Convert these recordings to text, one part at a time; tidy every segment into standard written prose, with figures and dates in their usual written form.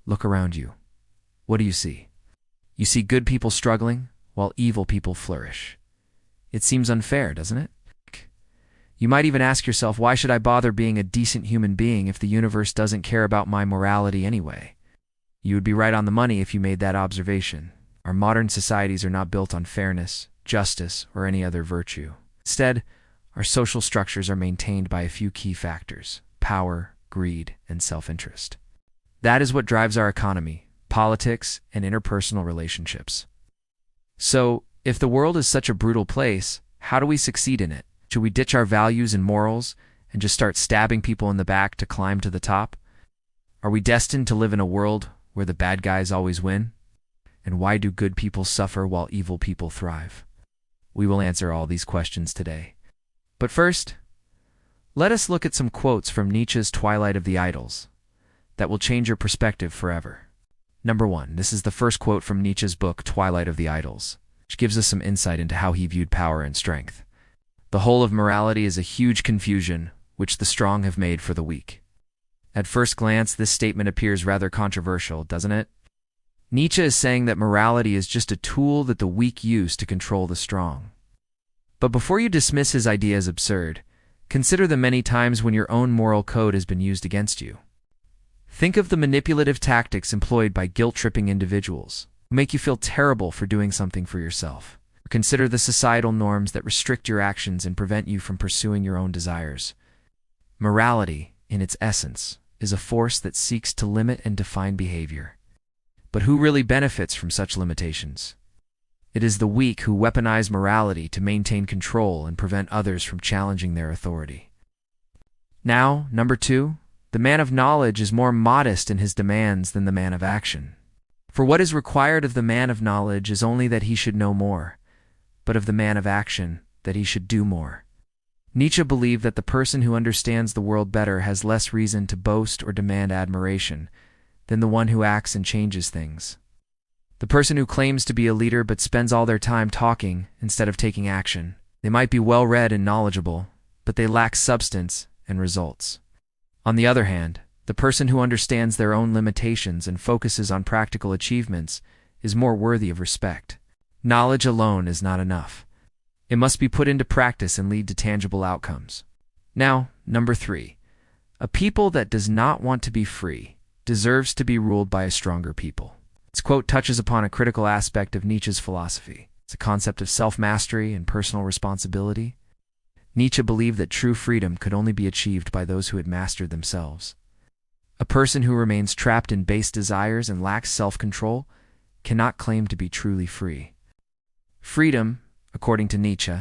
Look around you. What do you see? You see good people struggling, while evil people flourish. It seems unfair, doesn't it? You might even ask yourself, why should I bother being a decent human being if the universe doesn't care about my morality anyway? You would be right on the money if you made that observation. Our modern societies are not built on fairness, justice, or any other virtue. Instead, our social structures are maintained by a few key factors: power, greed, and self-interest. That is what drives our economy, politics, and interpersonal relationships. So, if the world is such a brutal place, how do we succeed in it? Should we ditch our values and morals and just start stabbing people in the back to climb to the top? Are we destined to live in a world where the bad guys always win? And why do good people suffer while evil people thrive? We will answer all these questions today. But first, let us look at some quotes from Nietzsche's Twilight of the Idols that will change your perspective forever. Number 1. This is the first quote from Nietzsche's book, Twilight of the Idols, which gives us some insight into how he viewed power and strength. The whole of morality is a huge confusion, which the strong have made for the weak. At first glance, this statement appears rather controversial, doesn't it? Nietzsche is saying that morality is just a tool that the weak use to control the strong. But before you dismiss his idea as absurd, consider the many times when your own moral code has been used against you. Think of the manipulative tactics employed by guilt-tripping individuals who make you feel terrible for doing something for yourself. Or consider the societal norms that restrict your actions and prevent you from pursuing your own desires. Morality, in its essence, is a force that seeks to limit and define behavior. But who really benefits from such limitations? It is the weak who weaponize morality to maintain control and prevent others from challenging their authority. Now, number 2, the man of knowledge is more modest in his demands than the man of action. For what is required of the man of knowledge is only that he should know more, but of the man of action that he should do more. Nietzsche believed that the person who understands the world better has less reason to boast or demand admiration than the one who acts and changes things. The person who claims to be a leader but spends all their time talking instead of taking action. They might be well-read and knowledgeable, but they lack substance and results. On the other hand, the person who understands their own limitations and focuses on practical achievements is more worthy of respect. Knowledge alone is not enough. It must be put into practice and lead to tangible outcomes. Now, number 3. A people that does not want to be free deserves to be ruled by a stronger people. This quote touches upon a critical aspect of Nietzsche's philosophy. It's a concept of self-mastery and personal responsibility. Nietzsche believed that true freedom could only be achieved by those who had mastered themselves. A person who remains trapped in base desires and lacks self-control cannot claim to be truly free. Freedom, according to Nietzsche,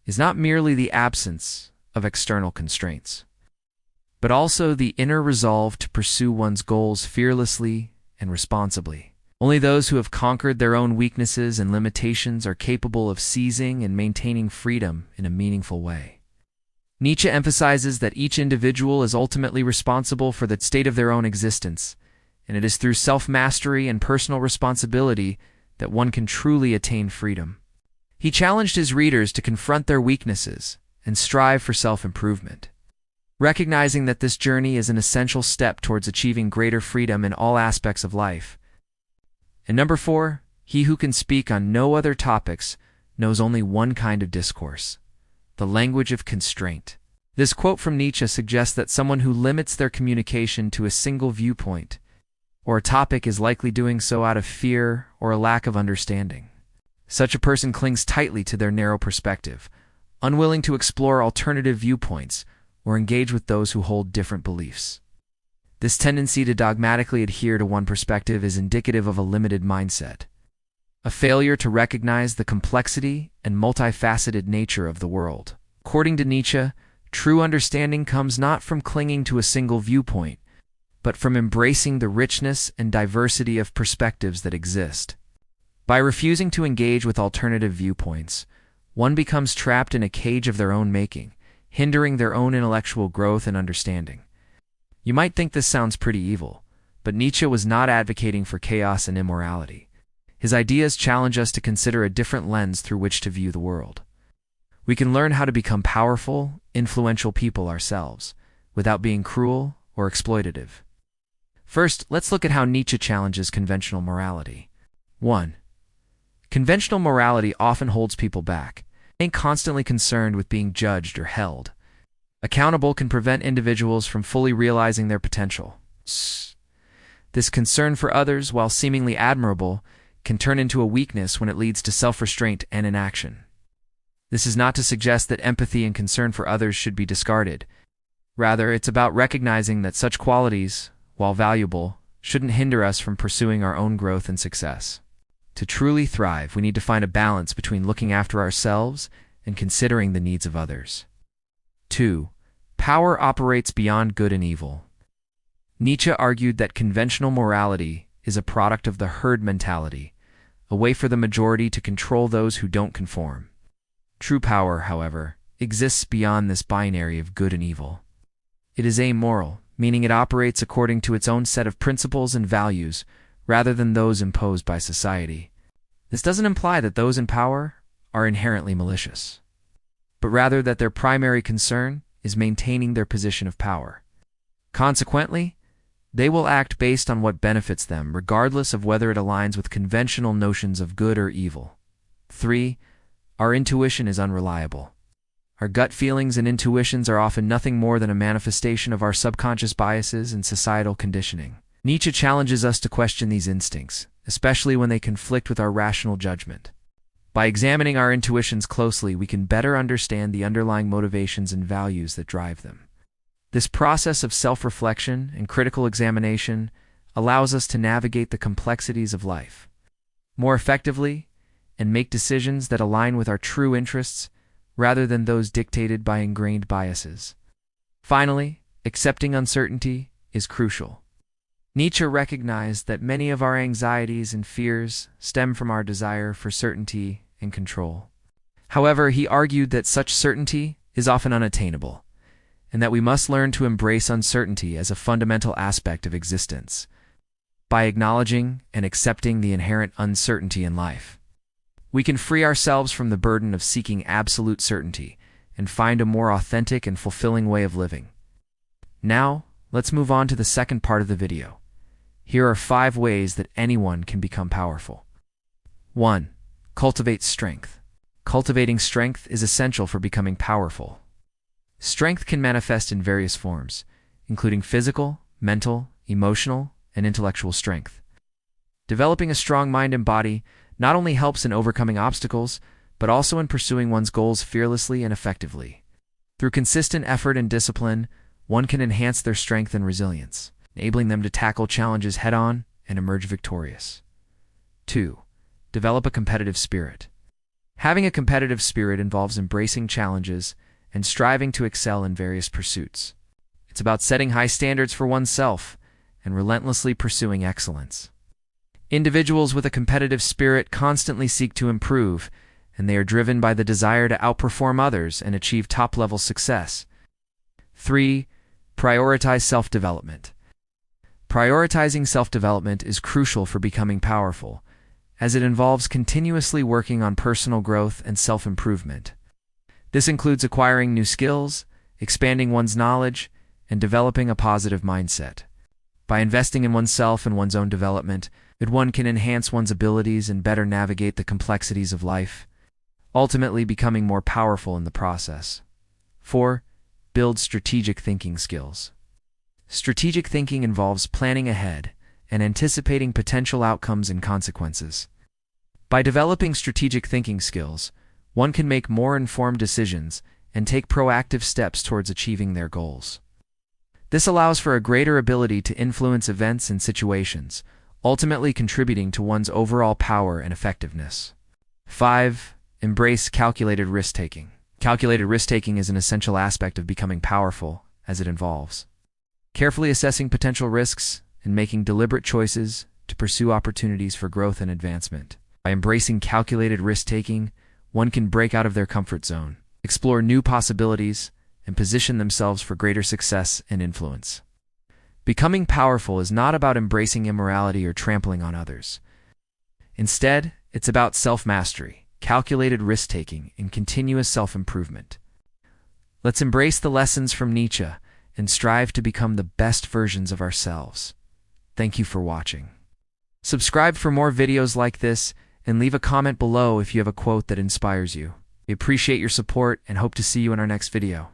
is not merely the absence of external constraints, but also the inner resolve to pursue one's goals fearlessly and responsibly. Only those who have conquered their own weaknesses and limitations are capable of seizing and maintaining freedom in a meaningful way. Nietzsche emphasizes that each individual is ultimately responsible for the state of their own existence, and it is through self-mastery and personal responsibility that one can truly attain freedom. He challenged his readers to confront their weaknesses and strive for self-improvement, recognizing that this journey is an essential step towards achieving greater freedom in all aspects of life. And number 4, he who can speak on no other topics knows only one kind of discourse: the language of constraint. This quote from Nietzsche suggests that someone who limits their communication to a single viewpoint or a topic is likely doing so out of fear or a lack of understanding. Such a person clings tightly to their narrow perspective, unwilling to explore alternative viewpoints or engage with those who hold different beliefs. This tendency to dogmatically adhere to one perspective is indicative of a limited mindset, a failure to recognize the complexity and multifaceted nature of the world. According to Nietzsche, true understanding comes not from clinging to a single viewpoint, but from embracing the richness and diversity of perspectives that exist. By refusing to engage with alternative viewpoints, one becomes trapped in a cage of their own making, hindering their own intellectual growth and understanding. You might think this sounds pretty evil, but Nietzsche was not advocating for chaos and immorality. His ideas challenge us to consider a different lens through which to view the world. We can learn how to become powerful, influential people ourselves, without being cruel or exploitative. First, let's look at how Nietzsche challenges conventional morality. 1. Conventional morality often holds people back. Being constantly concerned with being judged or held accountable can prevent individuals from fully realizing their potential. This concern for others, while seemingly admirable, can turn into a weakness when it leads to self-restraint and inaction. This is not to suggest that empathy and concern for others should be discarded. Rather, it's about recognizing that such qualities, while valuable, shouldn't hinder us from pursuing our own growth and success. To truly thrive, we need to find a balance between looking after ourselves and considering the needs of others. 2. Power operates beyond good and evil. Nietzsche argued that conventional morality is a product of the herd mentality, a way for the majority to control those who don't conform. True power, however, exists beyond this binary of good and evil. It is amoral, meaning it operates according to its own set of principles and values, rather than those imposed by society. This doesn't imply that those in power are inherently malicious, but rather that their primary concern is maintaining their position of power. Consequently, they will act based on what benefits them, regardless of whether it aligns with conventional notions of good or evil. 3. Our intuition is unreliable. Our gut feelings and intuitions are often nothing more than a manifestation of our subconscious biases and societal conditioning. Nietzsche challenges us to question these instincts, especially when they conflict with our rational judgment. By examining our intuitions closely, we can better understand the underlying motivations and values that drive them. This process of self-reflection and critical examination allows us to navigate the complexities of life more effectively and make decisions that align with our true interests rather than those dictated by ingrained biases. Finally, accepting uncertainty is crucial. Nietzsche recognized that many of our anxieties and fears stem from our desire for certainty and control. However, he argued that such certainty is often unattainable, and that we must learn to embrace uncertainty as a fundamental aspect of existence. By acknowledging and accepting the inherent uncertainty in life, we can free ourselves from the burden of seeking absolute certainty and find a more authentic and fulfilling way of living. Now, let's move on to the second part of the video. Here are 5 ways that anyone can become powerful. 1. Cultivate strength. Cultivating strength is essential for becoming powerful. Strength can manifest in various forms, including physical, mental, emotional, and intellectual strength. Developing a strong mind and body not only helps in overcoming obstacles, but also in pursuing one's goals fearlessly and effectively. Through consistent effort and discipline, one can enhance their strength and resilience, enabling them to tackle challenges head-on and emerge victorious. 2. Develop a competitive spirit. Having a competitive spirit involves embracing challenges and striving to excel in various pursuits. It's about setting high standards for oneself and relentlessly pursuing excellence. Individuals with a competitive spirit constantly seek to improve, and they are driven by the desire to outperform others and achieve top-level success. 3. Prioritize self-development. Prioritizing self-development is crucial for becoming powerful, as it involves continuously working on personal growth and self-improvement. This includes acquiring new skills, expanding one's knowledge, and developing a positive mindset. By investing in oneself and one's own development, one can enhance one's abilities and better navigate the complexities of life, ultimately becoming more powerful in the process. 4. Build strategic thinking skills. Strategic thinking involves planning ahead and anticipating potential outcomes and consequences. By developing strategic thinking skills, one can make more informed decisions and take proactive steps towards achieving their goals. This allows for a greater ability to influence events and situations, ultimately contributing to one's overall power and effectiveness. 5. Embrace calculated risk-taking. Calculated risk-taking is an essential aspect of becoming powerful, as it involves carefully assessing potential risks and making deliberate choices to pursue opportunities for growth and advancement. By embracing calculated risk-taking, one can break out of their comfort zone, explore new possibilities, and position themselves for greater success and influence. Becoming powerful is not about embracing immorality or trampling on others. Instead, it's about self-mastery, calculated risk-taking, and continuous self-improvement. Let's embrace the lessons from Nietzsche and strive to become the best versions of ourselves. Thank you for watching. Subscribe for more videos like this and leave a comment below if you have a quote that inspires you. We appreciate your support and hope to see you in our next video.